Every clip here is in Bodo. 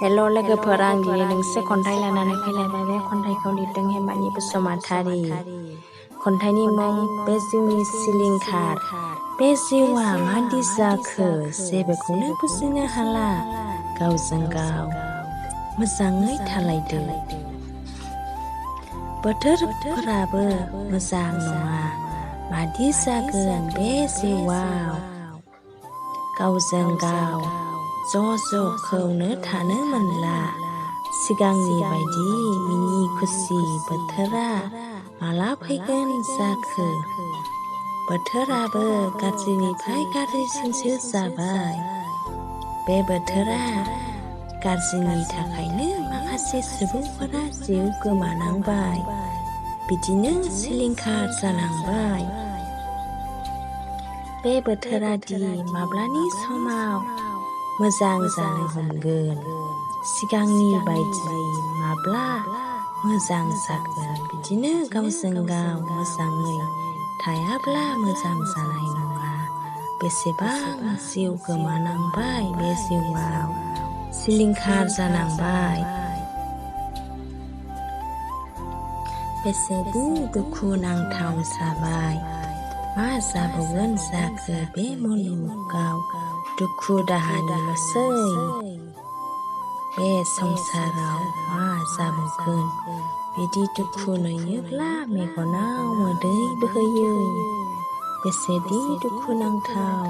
हेल' लोगोफोर आं दिनै दोंसे खन्थाइ लानानै फैलायबाय। बे खन्थाइखौ लिरदों हेमानि बसुमतारी। खन्थाइनि मुं बे जिउनि सिलिंखार। बे जिउआ मादि जाखो जेबोखौनो बुजिनो हाला, गावजों गाव मोजाङै थालायदो। बोथोरफोराबो मोजां नङा, मादि जागोन बे जिउआव, गावजों गाव ज'-ज'खौनो थानो मोनला। सिगांनि बायदि मिनि खुसि बोथोरा माला फैगोन जाखो। बोथोराबो गाज्रिनिफ्राय गाज्रिसिनसो जाबाय। बे बोथोरा गाज्रिनि थाखायनो माखासे सुबुंफोरा जिउ गोमानांबाय, बिदिनो सिलिंखार जालांबाय। बे बोथोरा दि माब्लानि समाव मोजां जानो हमगोन, सिगांनि बायदि माब्ला मोजां जागोन। बिदिनो गावजों गाव मोजाङै थायाब्ला मोजां जानाय नङा। बेसेबां जिउ गोमानांबाय, बे जिउआव सिलिंखार जानांबाय। बेसेदि दुखु नांथाव जाबाय, मा जाबावगोन जाखो बे मुलुगाव, दुखु दाहानिल'सै। बे संसाराव मा जाबावगोन, बिदि दुखु नुयोब्ला मेगनाव मोदै बोहैयो। बेसेदि दुखु नांथाव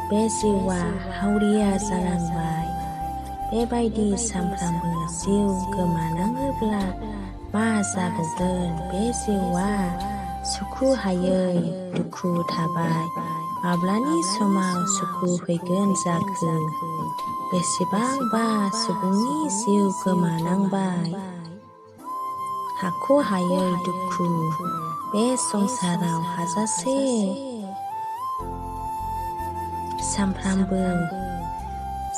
बे जिउआ हावरिया जानांबाय। बेबायदि सानफ्रामबो जिउ गोमानाङोब्ला मा जाबावगोन बे जिउआ, सुखु हायै दुखु थाबाय। माब्लानि समाव सुखु फैगोन जाखो, बेसेबांबा सुबुंनि जिउ गोमानांबाय। हाख'हायै दुखु बे संसाराव हाजासे, सानफ्रामबो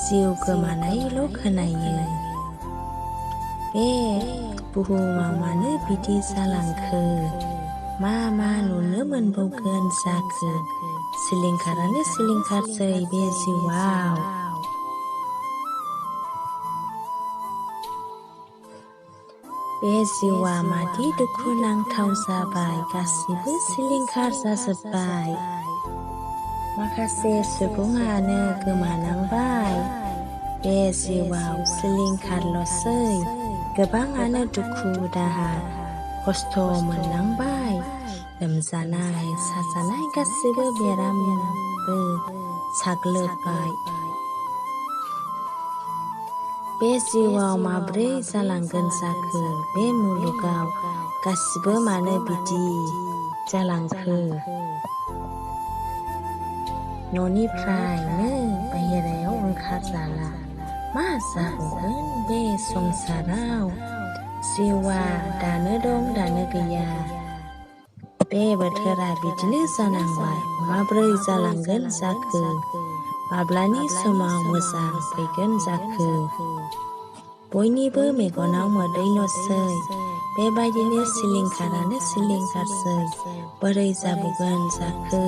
जिउ गोमानायल' खोनायो। बे बुहुमाव मानो बिदि जालांखो, मा नुनो मोनबावगोन जाखो। सिलिंखारानो सिलिंखारसै बे जिउआव। बे जिउआ मादि दुखु नांथाव जाबाय, गासिबो सिलिंखार जाजोब्बाय। माखासे सुबुङानो गोमानांबाय। बे जिउआव सिलिंखारल'सै। गोबाङानो दुखु दाहा खस्थ' मोननांबाय। लोमजानाय साजानाय गासिबो बेरामबो साग्लोबबाय। बे जिउआव माब्रै जालांगोन जाखो, बे मुलुगाव गासिबो मानो बिदि जालांखो। न'निफ्रायनो बाहेरायाव ओंखारजाला, मा जाबावगोन बे संसाराव। जिउआ दानो दं दानो गैया। बे बोथोरा बिदिनो जानांबाय, माब्रै जालांगोन जाखो। माब्लानि समाव मोजां फैगोन जाखो। बयनिबो मेगनाव मोदैल'सै। बेबायदिनो सिलिंखारानो सिलिंखारसै, बोरै जाबावगोन जाखो।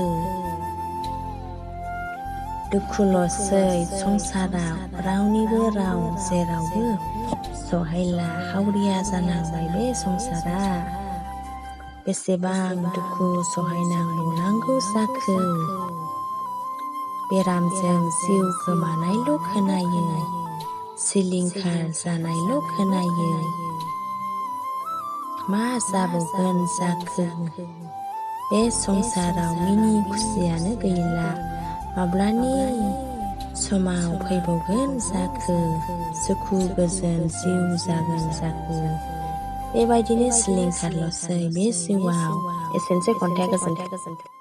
दुखुल'सै संसाराव, रावनिबो राव जेरावबो सहायला। हावरिया जानांबाय बे संसारा। बेसेबां दुखु सहायनांबावनांगौ जाखो। बेरामजों जिउ गोमानायल' खोनायो, सिलिंखार जानायल' खोनायो। मा जाबावगोन जाखो। बे संसाराव मिनि खुसियानो गैला, माब्लानि समाव फैबावगोन जाखो। सुखु गोजोन जिउ जागोन जाखो। बेबायदिनो सिलिंखारल'सै बे जिउआव। एसेनोसै खन्थाइया, गोजोन्थों।